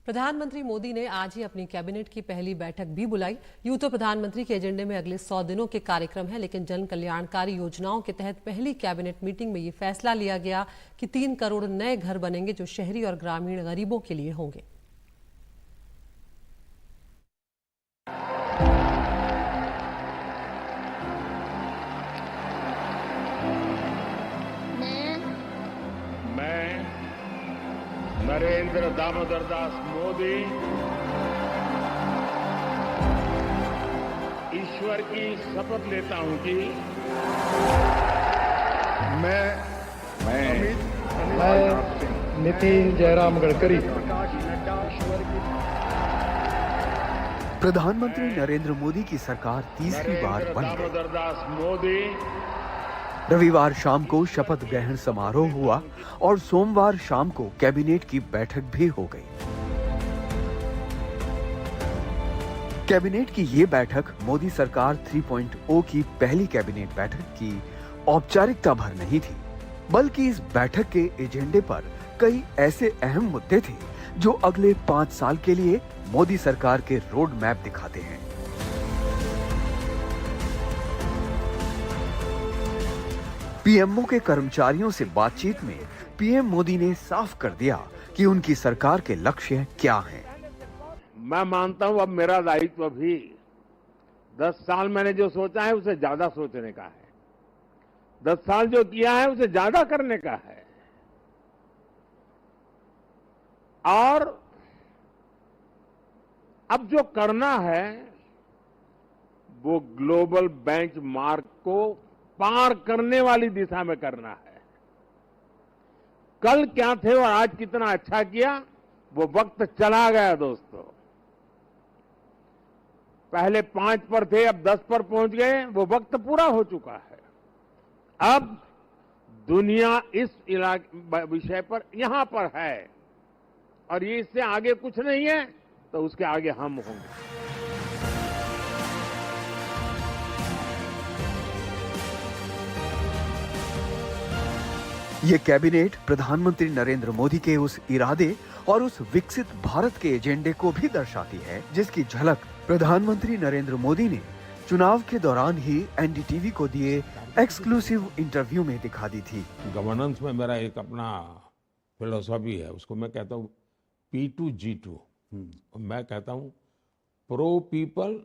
प्रधानमंत्री मोदी ने आज ही अपनी कैबिनेट की पहली बैठक भी बुलाई। यूं तो प्रधानमंत्री के एजेंडे में अगले 100 दिनों के कार्यक्रम हैं, लेकिन जन कल्याणकारी योजनाओं के तहत पहली कैबिनेट मीटिंग में ये फैसला लिया गया कि 3 करोड़ नए घर बनेंगे जो शहरी और ग्रामीण गरीबों के लिए होंगे। नरेंद्र दामोदर दास मोदी ईश्वर की शपथ लेता हूं कि मैं नितिन जयराम गडकरी प्रधानमंत्री नरेंद्र मोदी की सरकार तीसरी बार बन गई। दामोदर दास मोदी रविवार शाम को शपथ ग्रहण समारोह हुआ और सोमवार शाम को कैबिनेट की बैठक भी हो गई। कैबिनेट की ये बैठक मोदी सरकार 3.0 की पहली कैबिनेट बैठक की औपचारिकता भर नहीं थी, बल्कि इस बैठक के एजेंडे पर कई ऐसे अहम मुद्दे थे जो अगले 5 साल के लिए मोदी सरकार के रोड मैप दिखाते हैं। पीएमओ के कर्मचारियों से बातचीत में पीएम मोदी ने साफ कर दिया कि उनकी सरकार के लक्ष्य क्या हैं। मैं मानता हूं अब मेरा दायित्व भी 10 साल मैंने जो सोचा है उसे ज्यादा सोचने का है, 10 साल जो किया है उसे ज्यादा करने का है। और अब जो करना है वो ग्लोबल बेंचमार्क को पार करने वाली दिशा में करना है। कल क्या थे और आज कितना अच्छा किया वो वक्त चला गया दोस्तों। पहले 5 पर थे, अब 10 पर पहुंच गए, वो वक्त पूरा हो चुका है। अब दुनिया इस विषय पर यहां पर है और ये इससे आगे कुछ नहीं है, तो उसके आगे हम होंगे। ये कैबिनेट प्रधानमंत्री नरेंद्र मोदी के उस इरादे और उस विकसित भारत के एजेंडे को भी दर्शाती है, जिसकी झलक प्रधानमंत्री नरेंद्र मोदी ने चुनाव के दौरान ही एनडीटीवी को दिए एक्सक्लूसिव इंटरव्यू में दिखा दी थी। गवर्नेंस में मेरा एक अपना फिलोसॉफी है, उसको मैं कहता हूँ P2G2। मैं कहता हूँ pro people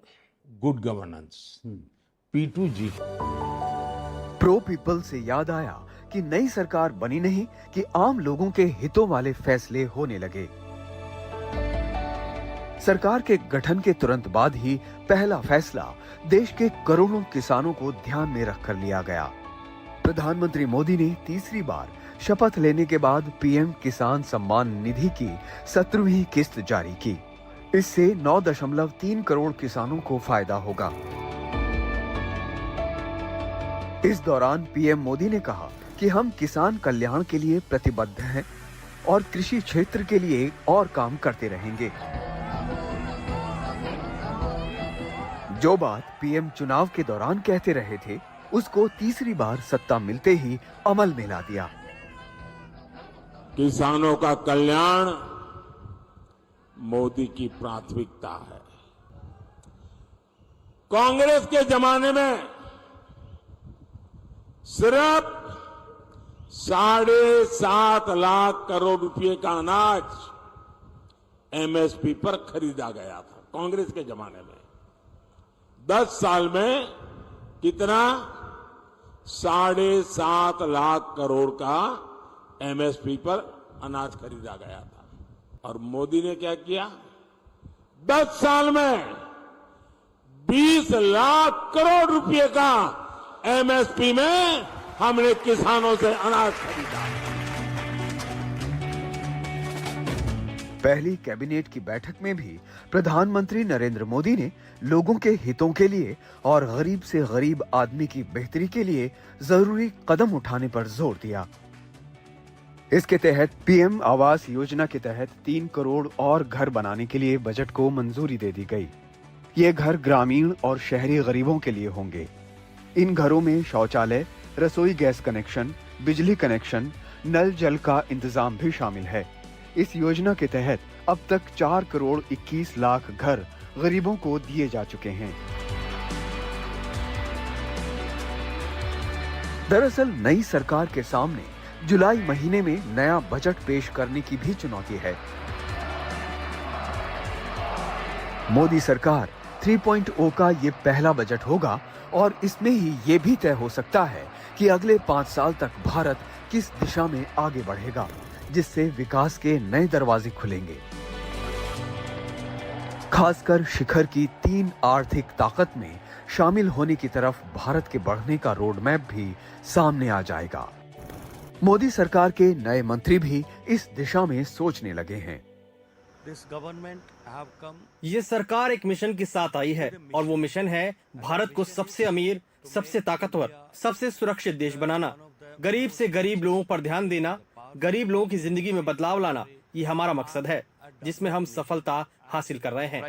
good governance, P2G। Pro people से याद आया कि नई सरकार बनी नहीं कि आम लोगों के हितों वाले फैसले होने लगे। सरकार के गठन के तुरंत बाद ही पहला फैसला देश के करोड़ों किसानों को ध्यान में रखकर लिया गया। प्रधानमंत्री मोदी ने तीसरी बार शपथ लेने के बाद पीएम किसान सम्मान निधि की 17वीं किस्त जारी की। इससे 9.3 करोड़ किसानों को फायदा होगा। इस दौरान पीएम मोदी ने कहा कि हम किसान कल्याण के लिए प्रतिबद्ध हैं और कृषि क्षेत्र के लिए और काम करते रहेंगे। जो बात पीएम चुनाव के दौरान कहते रहे थे, उसको तीसरी बार सत्ता मिलते ही अमल में ला दिया। किसानों का कल्याण मोदी की प्राथमिकता है। कांग्रेस के जमाने में सिर्फ 7.5 लाख करोड़ रुपए का अनाज एमएसपी पर खरीदा गया था कांग्रेस के जमाने में। 10 साल में कितना? 7.5 लाख करोड़ का एमएसपी पर अनाज खरीदा गया था। और मोदी ने क्या किया? 10 साल में 20 लाख करोड़ रुपए का एमएसपी में हमने किसानों से अनाज खरीदा। पहली कैबिनेट की बैठक में भी प्रधानमंत्री नरेंद्र मोदी ने लोगों के हितों के लिए और गरीब से गरीब आदमी की बेहतरी के लिए जरूरी कदम उठाने पर जोर दिया। इसके तहत पीएम आवास योजना के तहत 3 करोड़ और घर बनाने के लिए बजट को मंजूरी दे दी गई। ये घर ग्रामीण और शहरी गरीबों के लिए होंगे। इन घरों में शौचालय, रसोई गैस कनेक्शन, बिजली कनेक्शन, नल जल का इंतजाम भी शामिल है। इस योजना के तहत अब तक 4 करोड़ 21 लाख घर गरीबों को दिए जा चुके हैं। दरअसल नई सरकार के सामने जुलाई महीने में नया बजट पेश करने की भी चुनौती है। मोदी सरकार 3.0 का ये पहला बजट होगा और इसमें ही ये भी तय हो सकता है कि अगले 5 साल तक भारत किस दिशा में आगे बढ़ेगा, जिससे विकास के नए दरवाजे खुलेंगे। खासकर शिखर की 3 आर्थिक ताकत में शामिल होने की तरफ भारत के बढ़ने का रोड मैप भी सामने आ जाएगा। मोदी सरकार के नए मंत्री भी इस दिशा में सोचने लगे हैं। ये सरकार एक मिशन के साथ आई है और वो मिशन है भारत को सबसे अमीर, सबसे ताकतवर, सबसे सुरक्षित देश बनाना। गरीब से गरीब लोगों पर ध्यान देना, गरीब लोगों की जिंदगी में बदलाव लाना, ये हमारा मकसद है जिसमें हम सफलता हासिल कर रहे हैं।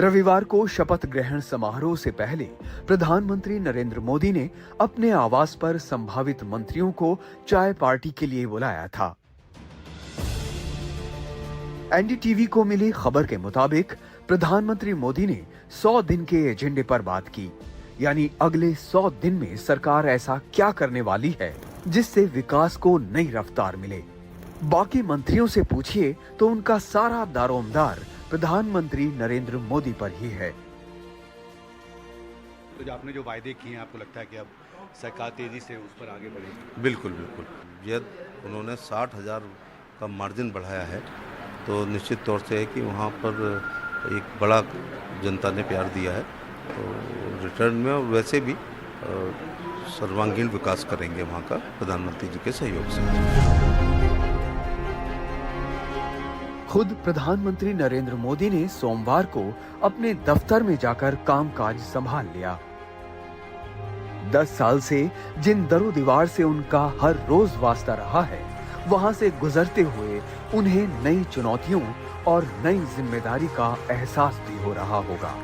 रविवार को शपथ ग्रहण समारोह से पहले प्रधानमंत्री नरेंद्र मोदी ने अपने आवास पर संभावित मंत्रियों को चाय पार्टी के लिए बुलाया था। एनडीटीवी को मिली खबर के मुताबिक प्रधानमंत्री मोदी ने 100 दिन के एजेंडे पर बात की, यानी अगले 100 दिन में सरकार ऐसा क्या करने वाली है जिससे विकास को नई रफ्तार मिले। बाकी मंत्रियों से पूछिए तो उनका सारा दारोमदार प्रधानमंत्री नरेंद्र मोदी पर ही है। तो जो आपने जो वायदे किए हैं, आपको लगता है कि अब सरकार तेजी से उस पर आगे बढ़ेगी? बिल्कुल बिल्कुल। यदि उन्होंने 60,000 का मार्जिन बढ़ाया है तो निश्चित तौर से है कि वहाँ पर एक बड़ा जनता ने प्यार दिया है, तो रिटर्न में और वैसे भी सर्वांगीण विकास करेंगे वहाँ का प्रधानमंत्री जी के सहयोग से। खुद प्रधानमंत्री नरेंद्र मोदी ने सोमवार को अपने दफ्तर में जाकर कामकाज संभाल लिया। 10 साल से जिन दरो दीवार से उनका हर रोज वास्ता रहा है, वहां से गुजरते हुए उन्हें नई चुनौतियों और नई जिम्मेदारी का एहसास भी हो रहा होगा।